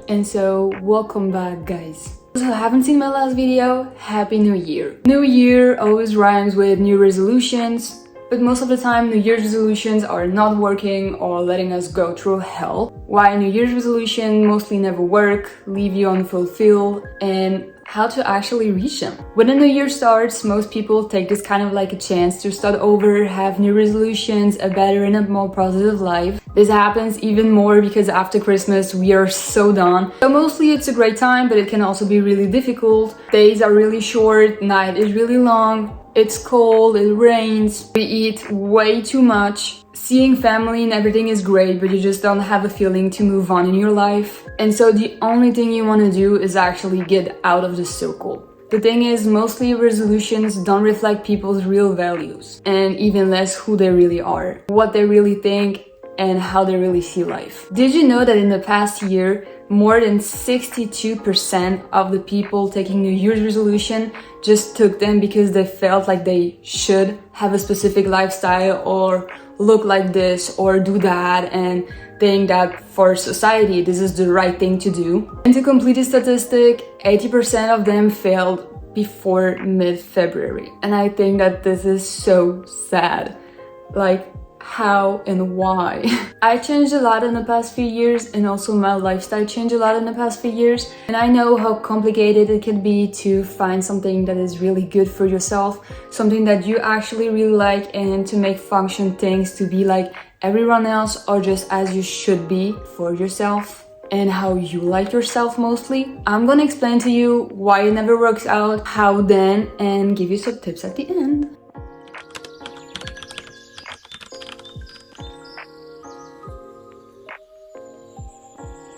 And so welcome back, guys. Those who haven't seen my last video, Happy New Year. New Year always rhymes with new resolutions, but most of the time New Year's resolutions are not working or letting us go through hell. Why New Year's resolutions mostly never work, leave you unfulfilled, and how to actually reach them. When the new year starts, most people take this kind of like a chance to start over, have new resolutions, a better and a more positive life. This happens even more because after Christmas we are so done. So mostly it's a great time, but it can also be really difficult. Days are really short, night is really long, it's cold, it rains, we eat way too much. Seeing family and everything is great, but you just don't have a feeling to move on in your life. And so the only thing you want to do is actually get out of the circle. The thing is, mostly resolutions don't reflect people's real values, and even less who they really are, what they really think, and how they really see life. Did you know that in the past year, more than 62% of the people taking New Year's resolution just took them because they felt like they should have a specific lifestyle or look like this or do that, and think that for society this is the right thing to do. And to complete the statistic, 80% of them failed before mid-February. And I think that this is so sad. Like, how and why? I changed a lot in the past few years, and also my lifestyle changed a lot in the past few years, and I know how complicated it can be to find something that is really good for yourself, something that you actually really like, and to make function things to be like everyone else or just as you should be for yourself and how you like yourself mostly. I'm gonna explain to you why it never works out, how then, and give you some tips at the end.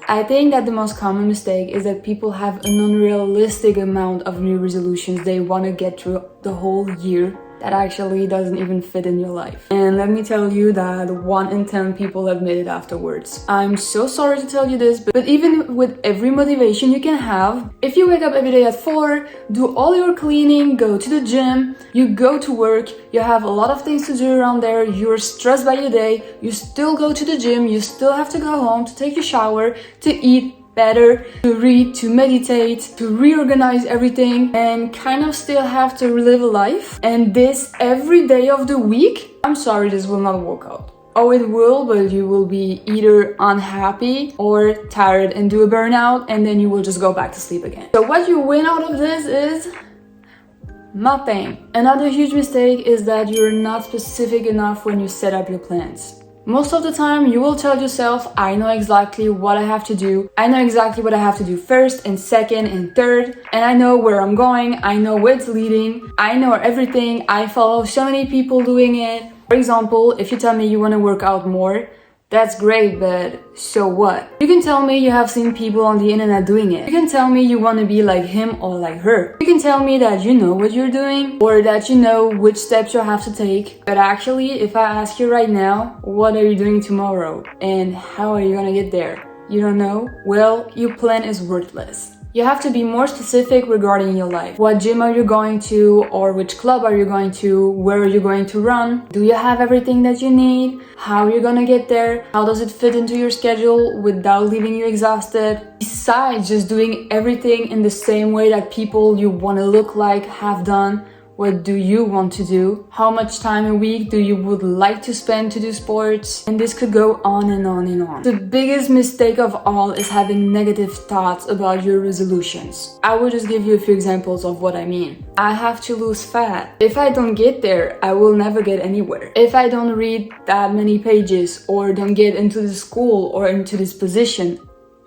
I think that the most common mistake is that people have an unrealistic amount of new resolutions they want to get through the whole year that actually doesn't even fit in your life. And let me tell you that 1 in 10 people admit it afterwards. I'm so sorry to tell you this, but even with every motivation you can have, if you wake up every day at 4, do all your cleaning, go to the gym, you go to work, you have a lot of things to do around there, you're stressed by your day, you still go to the gym, you still have to go home to take a shower, to eat better, to read, to meditate, to reorganize everything, and kind of still have to live a life. And this every day of the week? I'm sorry, this will not work out. Oh, it will, but you will be either unhappy or tired and do a burnout, and then you will just go back to sleep again. So what you win out of this is nothing. Another huge mistake is that you're not specific enough when you set up your plans. Most of the time, you will tell yourself, I know exactly what I have to do. I know exactly what I have to do first and second and third. And I know where I'm going. I know where it's leading. I know everything. I follow so many people doing it. For example, if you tell me you want to work out more, that's great, but so what? You can tell me you have seen people on the internet doing it. You can tell me you want to be like him or like her. You can tell me that you know what you're doing or that you know which steps you have to take. But actually, if I ask you right now, what are you doing tomorrow and how are you gonna get there? You don't know? Well, your plan is worthless. You have to be more specific regarding your life. What gym are you going to, or which club are you going to? Where are you going to run? Do you have everything that you need? How are you gonna get there? How does it fit into your schedule without leaving you exhausted? Besides just doing everything in the same way that people you want to look like have done, what do you want to do? How much time a week do you would like to spend to do sports? And this could go on and on and on. The biggest mistake of all is having negative thoughts about your resolutions. I will just give you a few examples of what I mean. I have to lose fat. If I don't get there, I will never get anywhere. If I don't read that many pages or don't get into the school or into this position,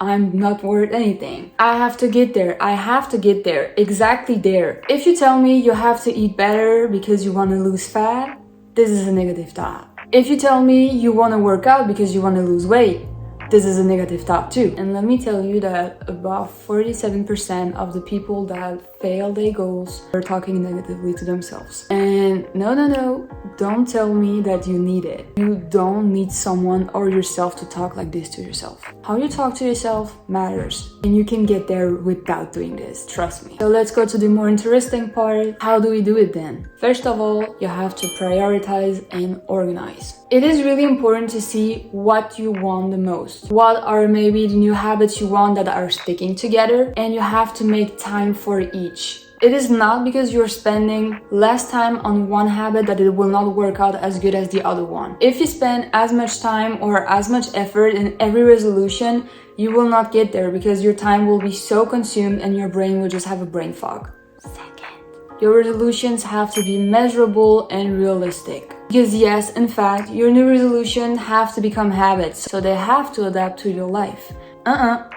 I'm not worth anything. I have to get there. I have to get there. Exactly there. If you tell me you have to eat better because you want to lose fat, this is a negative thought. If you tell me you want to work out because you want to lose weight, this is a negative thought too. And let me tell you that about 47% of the people that fail their goals are talking negatively to themselves. And no, don't tell me that you need it. You don't need someone or yourself to talk like this to yourself. How you talk to yourself matters, and you can get there without doing this, trust me. So let's go to the more interesting part. How do we do it then? First of all, you have to prioritize and organize. It is really important to see what you want the most. What are maybe the new habits you want that are sticking together, and you have to make time for each. It is not because you're spending less time on one habit that it will not work out as good as the other one. If you spend as much time or as much effort in every resolution, you will not get there because your time will be so consumed and your brain will just have a brain fog. Second, your resolutions have to be measurable and realistic. Because yes, in fact, your new resolution have to become habits, so they have to adapt to your life.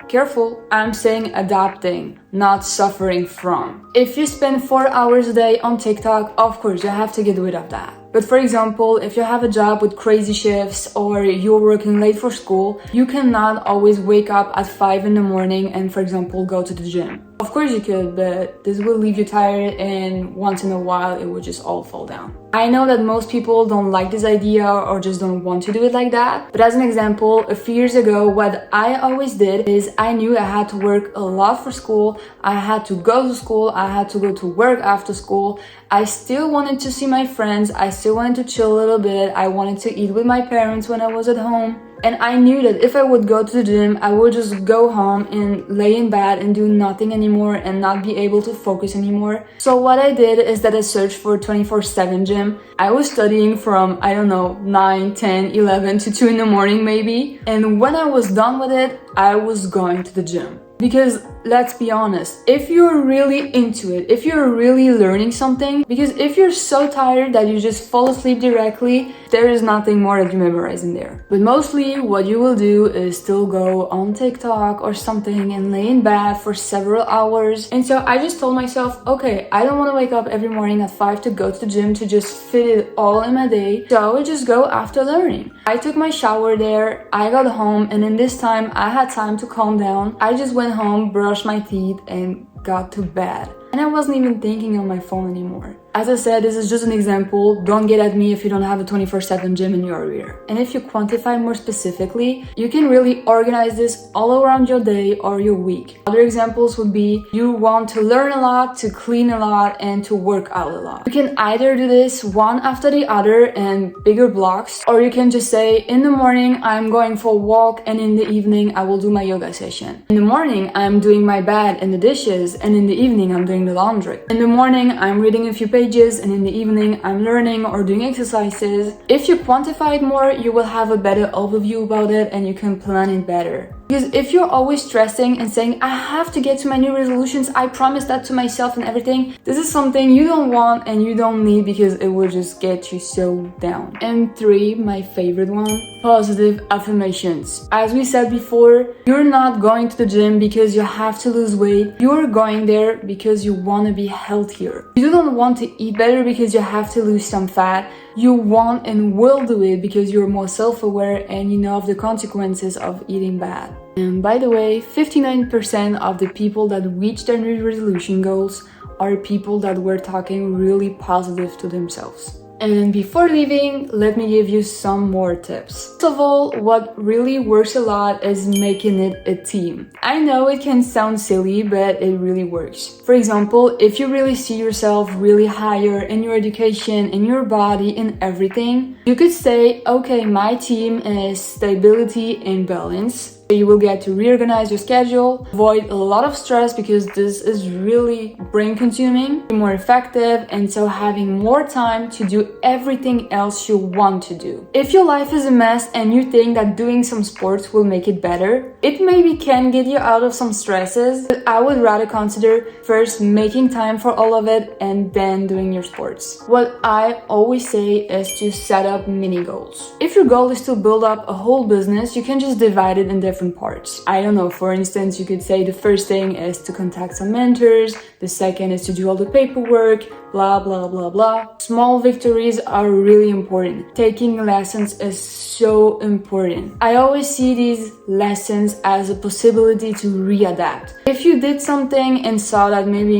Careful, I'm saying adapting, not suffering from. If you spend 4 hours a day on TikTok, of course you have to get rid of that. But for example, if you have a job with crazy shifts or you're working late for school, you cannot always wake up at 5 in the morning and, for example, go to the gym. Of course you could, but this will leave you tired and once in a while it will just all fall down. I know that most people don't like this idea or just don't want to do it like that, but as an example, a few years ago, what I always did is I knew I had to work a lot for school, I had to go to school, I had to go to work after school. I still wanted to see my friends, I still wanted to chill a little bit, I wanted to eat with my parents when I was at home. And I knew that if I would go to the gym, I would just go home and lay in bed and do nothing anymore and not be able to focus anymore. So what I did is that I searched for a 24/7 gym. I was studying from, I don't know, 9, 10, 11 to 2 in the morning maybe. And when I was done with it, I was going to the gym. Because let's be honest, if you're really into it, if you're really learning something, because if you're so tired that you just fall asleep directly, there is nothing more that you memorize in there. But mostly what you will do is still go on TikTok or something and lay in bed for several hours. And so I just told myself, okay, I don't want to wake up every morning at 5 to go to the gym to just fit it all in my day. So I would just go after learning. I took my shower there, I got home, and in this time I had time to calm down. I just went home, brushed my teeth, and got to bed. And I wasn't even thinking on my phone anymore. As I said, this is just an example. Don't get at me if you don't have a 24/7 gym in your area. And if you quantify more specifically, you can really organize this all around your day or your week. Other examples would be you want to learn a lot, to clean a lot, and to work out a lot. You can either do this one after the other in bigger blocks, or you can just say, in the morning, I'm going for a walk, and in the evening, I will do my yoga session. In the morning, I'm doing my bed and the dishes, and in the evening, I'm doing the laundry. In the morning, I'm reading a few pages, and in the evening, I'm learning or doing exercises. If you quantify it more, you will have a better overview about it and you can plan it better. Because if you're always stressing and saying, I have to get to my new resolutions, I promise that to myself and everything, this is something you don't want and you don't need because it will just get you so down. And 3, my favorite one, positive affirmations. As we said before, you're not going to the gym because you have to lose weight. You're going there because you want to be healthier. You don't want to eat better because you have to lose some fat. You want and will do it because you're more self-aware and you know of the consequences of eating bad. And by the way, 59% of the people that reach their New Year's resolution goals are people that were talking really positive to themselves. And before leaving, let me give you some more tips. First of all, what really works a lot is making it a team. I know it can sound silly, but it really works. For example, if you really see yourself really higher in your education, in your body, in everything, you could say, okay, my team is stability and balance. You will get to reorganize your schedule, avoid a lot of stress because this is really brain consuming, be more effective, and so having more time to do everything else you want to do. If your life is a mess and you think that doing some sports will make it better, it maybe can get you out of some stresses, but I would rather consider first making time for all of it and then doing your sports. What I always say is to set up mini goals. If your goal is to build up a whole business, you can just divide it in different parts. I don't know, for instance, you could say the first thing is to contact some mentors, the second is to do all the paperwork, blah, blah, blah, blah. Small victories are really important. Taking lessons is so important. I always see these lessons as a possibility to readapt. If you did something and saw that maybe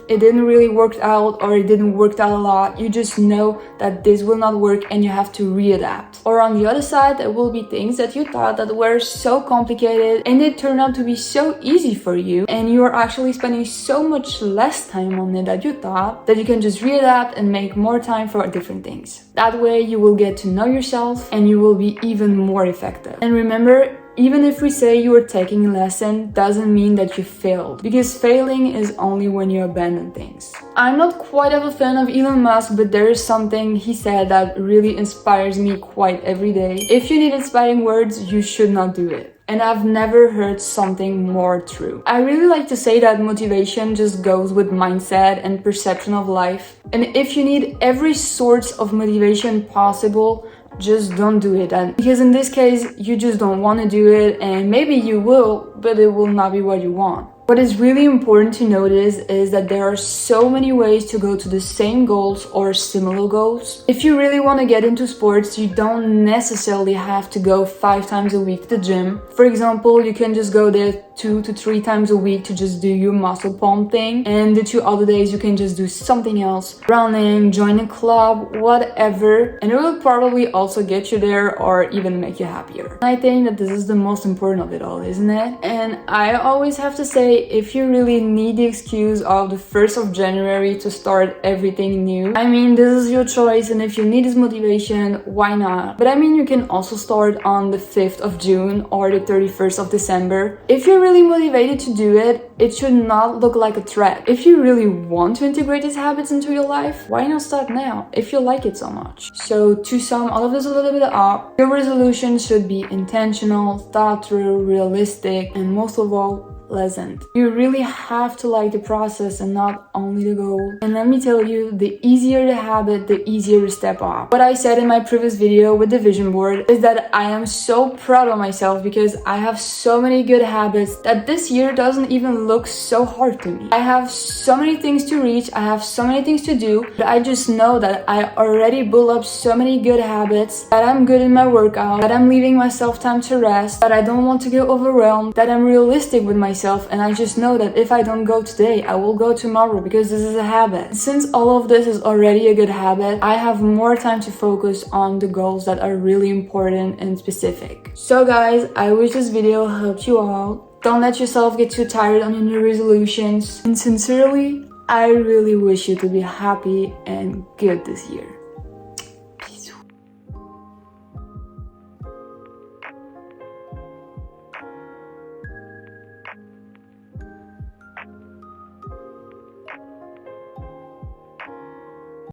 it didn't really work out or it didn't work out a lot, you just know that this will not work and you have to readapt. Or on the other side, there will be things that you thought that were so complicated and they turn out to be so easy for you, and you are actually spending so much less time on it that you thought, that you can just readapt and make more time for different things. That way you will get to know yourself and you will be even more effective. And remember, even if we say you are taking a lesson, doesn't mean that you failed, because failing is only when you abandon things. I'm not quite of a fan of Elon Musk, but there is something he said that really inspires me quite every day. If you need inspiring words, you should not do it. And I've never heard something more true. I really like to say that motivation just goes with mindset and perception of life. And if you need every sort of motivation possible, just don't do it. And because in this case, you just don't want to do it, and maybe you will, but it will not be what you want. What is really important to notice is that there are so many ways to go to the same goals or similar goals. If you really want to get into sports, you don't necessarily have to go 5 times a week to the gym. For example, you can just go there 2 to 3 times a week to just do your muscle pump thing, and the 2 other days you can just do something else, running, join a club, whatever, and it will probably also get you there or even make you happier. I think that this is the most important of it all, isn't it? And I always have to say, if you really need the excuse of the 1st of January to start everything new, I mean, this is your choice, and if you need this motivation, why not? But I mean, you can also start on the 5th of June or the 31st of December. If you're really motivated to do it, it should not look like a threat. If you really want to integrate these habits into your life, why not start now if you like it so much? So to sum all of this a little bit up, your resolution should be intentional, thought through, realistic, and most of all, pleasant. You really have to like the process and not only the goal. And let me tell you, the easier the habit, the easier to step off. What I said in my previous video with the vision board is that I am so proud of myself because I have so many good habits that this year doesn't even look so hard to me. I have so many things to reach, I have so many things to do, but I just know that I already built up so many good habits, that I'm good in my workout, that I'm leaving myself time to rest, that I don't want to get overwhelmed, that I'm realistic with myself, and I just know that if I don't go today, I will go tomorrow because this is a habit. Since all of this is already a good habit, I have more time to focus on the goals that are really important and specific. So guys, I wish this video helped you out. Don't let yourself get too tired on your new resolutions. And sincerely, I really wish you to be happy and good this year.